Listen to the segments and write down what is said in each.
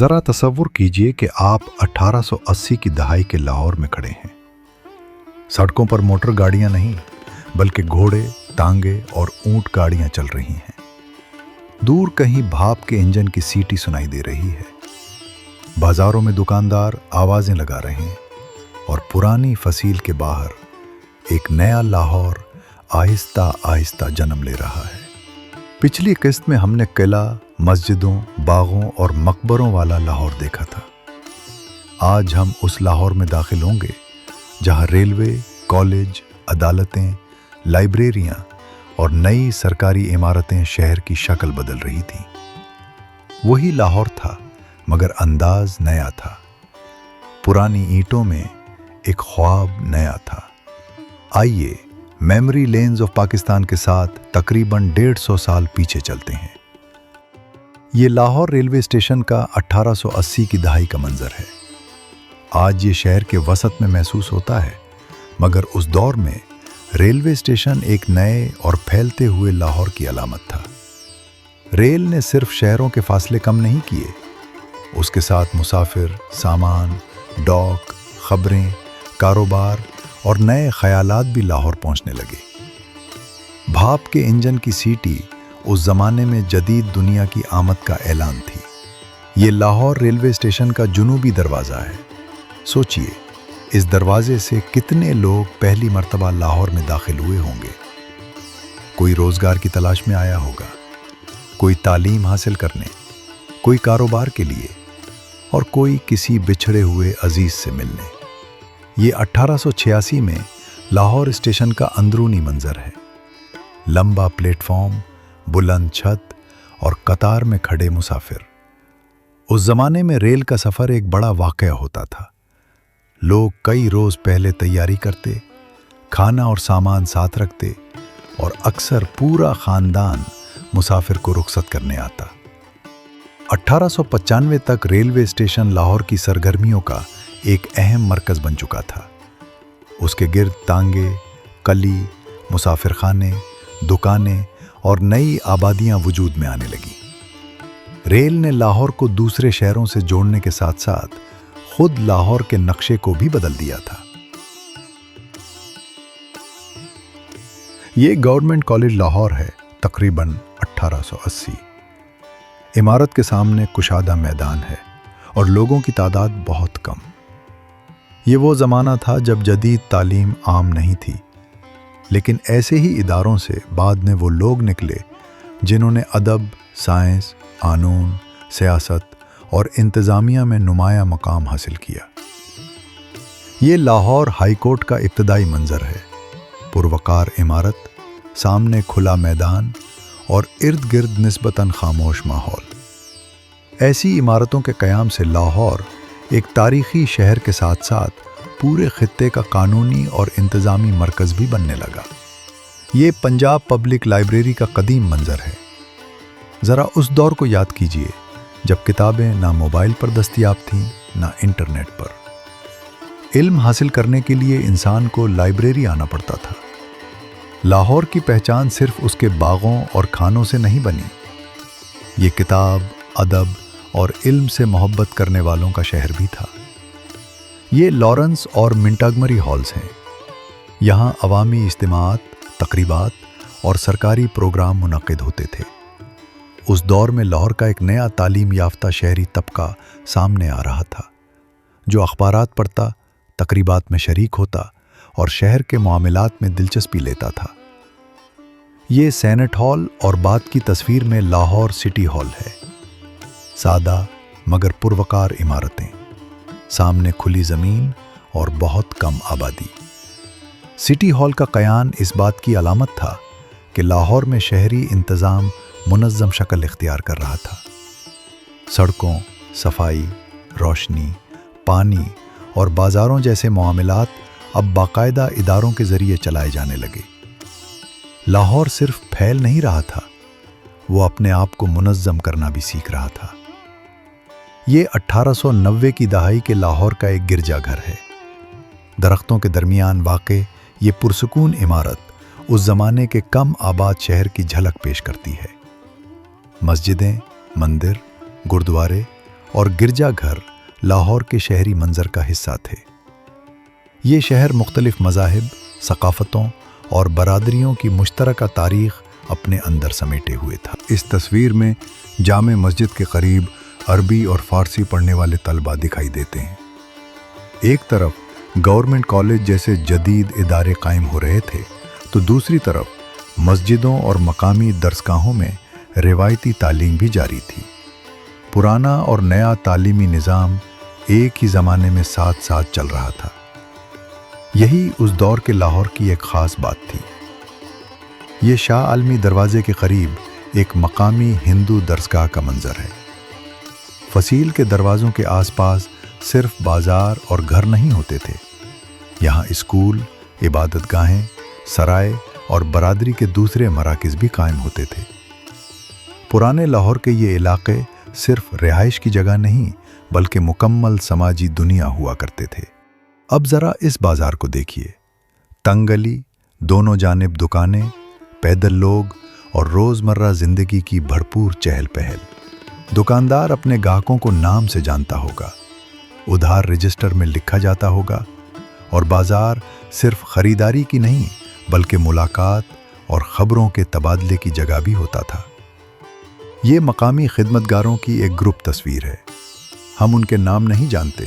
ज़रा तसव्वुर कीजिए कि आप 1880 की दहाई के लाहौर में खड़े हैं। सड़कों पर मोटर गाड़ियां नहीं, बल्कि घोड़े, टांगे और ऊंट गाड़ियां चल रही हैं। दूर कहीं भाप के इंजन की सीटी सुनाई दे रही है। बाजारों में दुकानदार आवाज़ें लगा रहे हैं और पुरानी फसील के बाहर एक नया लाहौर आहिस्ता आहिस्ता जन्म ले रहा है। पिछली किस्त में हमने किला, मस्जिदों, बागों और मकबरों वाला लाहौर देखा था। आज हम उस लाहौर में दाखिल होंगे जहां रेलवे, कॉलेज, अदालतें, लाइब्रेरियां और नई सरकारी इमारतें शहर की शक्ल बदल रही थीं। वही लाहौर था, मगर अंदाज नया था। पुरानी ईंटों में एक ख्वाब नया था। आइए मेमोरी लेन्स ऑफ पाकिस्तान के साथ तकरीबन 150 साल पीछे चलते हैं। ये लाहौर रेलवे स्टेशन का 1880 की दहाई का मंजर है। आज ये शहर के वसत में महसूस होता है, मगर उस दौर में रेलवे स्टेशन एक नए और फैलते हुए लाहौर की अलामत था। रेल ने सिर्फ शहरों के फासले कम नहीं किए, उसके साथ मुसाफिर, सामान, डॉक, खबरें, कारोबार और नए ख्यालात भी लाहौर पहुंचने लगे। भाप के इंजन की सीटी उस जमाने में जदीद दुनिया की आमद का ऐलान थी। ये लाहौर रेलवे स्टेशन का जुनूबी दरवाज़ा है। सोचिए, इस दरवाजे से कितने लोग पहली मर्तबा लाहौर में दाखिल हुए होंगे। कोई रोज़गार की तलाश में आया होगा, कोई तालीम हासिल करने, कोई कारोबार के लिए और कोई किसी बिछड़े हुए अजीज़ से मिलने। ये 1886 में लाहौर स्टेशन का अंदरूनी मंजर है। लंबा प्लेटफॉर्म, बुलंद छत और कतार में खड़े मुसाफिर। उस जमाने में रेल का सफ़र एक बड़ा वाक़या होता था। लोग कई रोज़ पहले तैयारी करते, खाना और सामान साथ रखते और अक्सर पूरा ख़ानदान मुसाफिर को रुखसत करने आता। 1895 तक रेलवे स्टेशन लाहौर की सरगर्मियों का एक अहम मरकज बन चुका था। उसके गिर्द तांगे, कली, मुसाफिर खाने, दुकानें और नई आबादियां वजूद में आने लगी। रेल ने लाहौर को दूसरे शहरों से जोड़ने के साथ साथ खुद लाहौर के नक्शे को भी बदल दिया था। ये गवर्नमेंट कॉलेज लाहौर है, तकरीबन 1880। इमारत के सामने कुशादा मैदान है और लोगों की तादाद बहुत कम। ये वो ज़माना था जब जदीद तालीम आम नहीं थी, लेकिन ऐसे ही इदारों से बाद में वो लोग निकले जिन्होंने अदब, साइंस, कानून, सियासत और इंतज़ामिया में नुमाया मकाम हासिल किया। ये लाहौर हाई कोर्ट का इब्तदाई मंजर है। पुरवकार इमारत, सामने खुला मैदान और इर्द गिर्द निस्बतन खामोश माहौल। ऐसी इमारतों के क़याम से लाहौर एक तारीख़ी शहर के साथ साथ पूरे खित्ते का कानूनी और इंतज़ामी मरकज़ भी बनने लगा। ये पंजाब पब्लिक लाइब्रेरी का कदीम मंजर है। ज़रा उस दौर को याद कीजिए जब किताबें ना मोबाइल पर दस्तयाब थीं, ना इंटरनेट पर। इल्म हासिल करने के लिए इंसान को लाइब्रेरी आना पड़ता था। लाहौर की पहचान सिर्फ उसके बागों और खानों से नहीं बनी। ये किताब, अदब और इल्म से मोहब्बत करने वालों का शहर भी था। ये लॉरेंस और मिंटगमरी हॉल्स हैं। यहाँ अवामी इज्तिमात, तकरीबात और सरकारी प्रोग्राम मुनक्किद होते थे। उस दौर में लाहौर का एक नया तालीम याफ्ता शहरी तबका सामने आ रहा था, जो अखबारात पढ़ता, तकरीबात में शरीक होता और शहर के मामलात में दिलचस्पी लेता था। ये सेनेट हॉल और बाद की तस्वीर में लाहौर सिटी हॉल है। सादा मगर पुरवकार इमारतें, सामने खुली ज़मीन और बहुत कम आबादी। सिटी हॉल का क़याम इस बात की अलामत था कि लाहौर में शहरी इंतज़ाम मुनज़्ज़म शक्ल इख्तियार कर रहा था। सड़कों, सफाई, रोशनी, पानी और बाज़ारों जैसे मामलात अब बाकायदा इदारों के ज़रिए चलाए जाने लगे। लाहौर सिर्फ फैल नहीं रहा था, वो अपने आप को मुनज़्ज़म करना भी सीख रहा था। ये 1890 की दहाई के लाहौर का एक गिरजाघर है। दरख्तों के दरमियान वाक़े ये पुरसुकून इमारत उस ज़माने के कम आबाद शहर की झलक पेश करती है। मस्जिदें, मंदिर, गुरुद्वारे اور گرجا گھر لاہور کے شہری منظر کا حصہ تھے۔ یہ شہر مختلف مذاہب، ثقافتوں اور برادریوں کی مشترکہ تاریخ اپنے اندر سمیٹے ہوئے تھا۔ اس تصویر میں جامع مسجد کے قریب عربی اور فارسی پڑھنے والے طلباء دکھائی دیتے ہیں۔ ایک طرف گورنمنٹ کالج جیسے جدید ادارے قائم ہو رہے تھے، تو دوسری طرف مسجدوں اور مقامی درسگاہوں میں روایتی تعلیم بھی جاری تھی۔ پرانا اور نیا تعلیمی نظام ایک ہی زمانے میں ساتھ ساتھ چل رہا تھا۔ یہی اس دور کے لاہور کی ایک خاص بات تھی۔ یہ شاہ عالمی دروازے کے قریب ایک مقامی ہندو درسگاہ کا منظر ہے۔ فصیل کے دروازوں کے آس پاس صرف بازار اور گھر نہیں ہوتے تھے، یہاں اسکول، عبادت گاہیں، سرائے اور برادری کے دوسرے مراکز بھی قائم ہوتے تھے۔ پرانے لاہور کے یہ علاقے صرف رہائش کی جگہ نہیں بلکہ مکمل سماجی دنیا ہوا کرتے تھے۔ اب ذرا اس بازار کو دیکھیے، تنگ گلی، دونوں جانب دکانیں، پیدل لوگ اور روزمرہ زندگی کی بھرپور چہل پہل۔ دکاندار اپنے گاہکوں کو نام سے جانتا ہوگا، ادھار رجسٹر میں لکھا جاتا ہوگا، اور بازار صرف خریداری کی نہیں بلکہ ملاقات اور خبروں کے تبادلے کی جگہ بھی ہوتا تھا۔ یہ مقامی خدمتگاروں کی ایک گروپ تصویر ہے۔ ہم ان کے نام نہیں جانتے،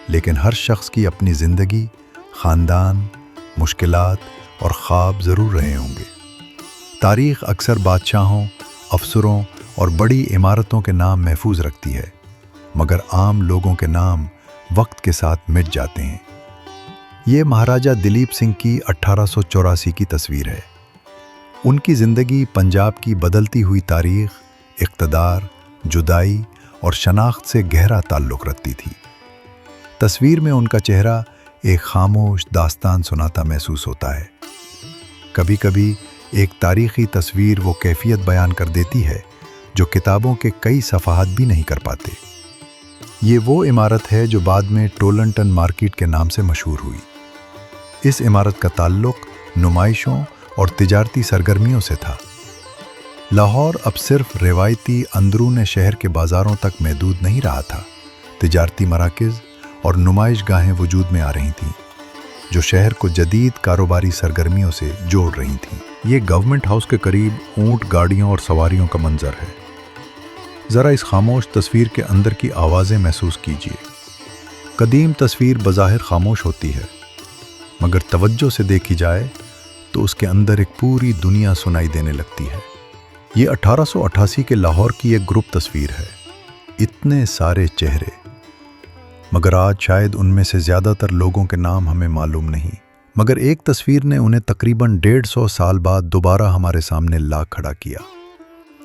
لیکن ہر شخص کی اپنی زندگی، خاندان، مشکلات اور خواب ضرور رہے ہوں گے۔ تاریخ اکثر بادشاہوں، افسروں اور بڑی عمارتوں کے نام محفوظ رکھتی ہے، مگر عام لوگوں کے نام وقت کے ساتھ مٹ جاتے ہیں۔ یہ مہاراجہ دلیپ سنگھ کی 1884 کی تصویر ہے۔ ان کی زندگی پنجاب کی بدلتی ہوئی تاریخ، اقتدار، جدائی اور شناخت سے گہرا تعلق رکھتی تھی۔ تصویر میں ان کا چہرہ ایک خاموش داستان سناتا محسوس ہوتا ہے۔ کبھی کبھی ایک تاریخی تصویر وہ کیفیت بیان کر دیتی ہے جو کتابوں کے کئی صفحات بھی نہیں کر پاتے۔ یہ وہ عمارت ہے جو بعد میں ٹولنٹن مارکیٹ کے نام سے مشہور ہوئی۔ اس عمارت کا تعلق نمائشوں اور تجارتی سرگرمیوں سے تھا۔ لاہور اب صرف روایتی اندرون شہر کے بازاروں تک محدود نہیں رہا تھا۔ تجارتی مراکز اور نمائش گاہیں وجود میں آ رہی تھیں، جو شہر کو جدید کاروباری سرگرمیوں سے جوڑ رہی تھیں۔ یہ گورنمنٹ ہاؤس کے قریب اونٹ گاڑیوں اور سواریوں کا منظر ہے۔ ذرا اس خاموش تصویر کے اندر کی آوازیں محسوس کیجیے۔ قدیم تصویر بظاہر خاموش ہوتی ہے، مگر توجہ سے دیکھی جائے تو اس کے اندر ایک پوری دنیا سنائی دینے لگتی ہے۔ یہ 1888 کے لاہور کی ایک گروپ تصویر ہے۔ اتنے سارے چہرے، مگر آج شاید ان میں سے زیادہ تر لوگوں کے نام ہمیں معلوم نہیں، مگر ایک تصویر نے انہیں تقریباً 150 سال بعد دوبارہ ہمارے سامنے لا کھڑا کیا۔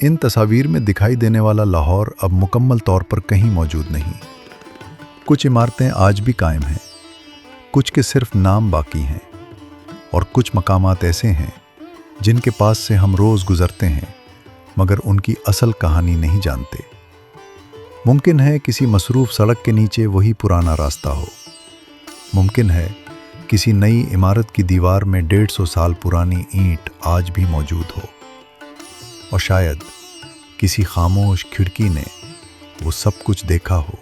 ان تصاویر میں دکھائی دینے والا لاہور اب مکمل طور پر کہیں موجود نہیں۔ کچھ عمارتیں آج بھی قائم ہیں، کچھ کے صرف نام باقی ہیں، اور کچھ مقامات ایسے ہیں جن کے پاس سے ہم روز گزرتے ہیں مگر ان کی اصل کہانی نہیں جانتے۔ ممکن ہے کسی مصروف سڑک کے نیچے وہی پرانا راستہ ہو، ممکن ہے کسی نئی عمارت کی دیوار میں 150 سال پرانی اینٹ آج بھی موجود ہو، اور شاید کسی خاموش کھڑکی نے وہ سب کچھ دیکھا ہو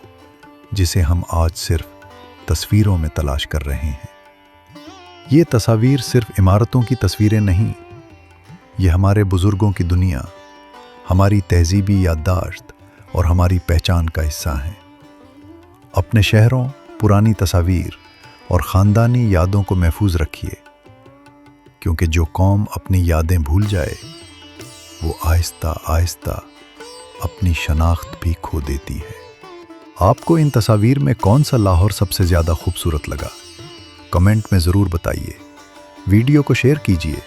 جسے ہم آج صرف تصویروں میں تلاش کر رہے ہیں۔ یہ تصاویر صرف عمارتوں کی تصویریں نہیں، یہ ہمارے بزرگوں کی دنیا، ہماری تہذیبی یادداشت اور ہماری پہچان کا حصہ ہیں۔ اپنے شہروں، پرانی تصاویر اور خاندانی یادوں کو محفوظ رکھیے، کیونکہ جو قوم اپنی یادیں بھول جائے وہ آہستہ آہستہ اپنی شناخت بھی کھو دیتی ہے۔ آپ کو ان تصاویر میں کون سا لاہور سب سے زیادہ خوبصورت لگا؟ کمنٹ میں ضرور بتائیے۔ ویڈیو کو شیئر کیجیے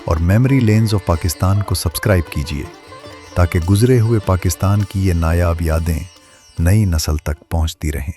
اور میموری لینز آف پاکستان کو سبسکرائب کیجیے تاکہ گزرے ہوئے پاکستان کی یہ نایاب یادیں نئی نسل تک پہنچتی رہیں۔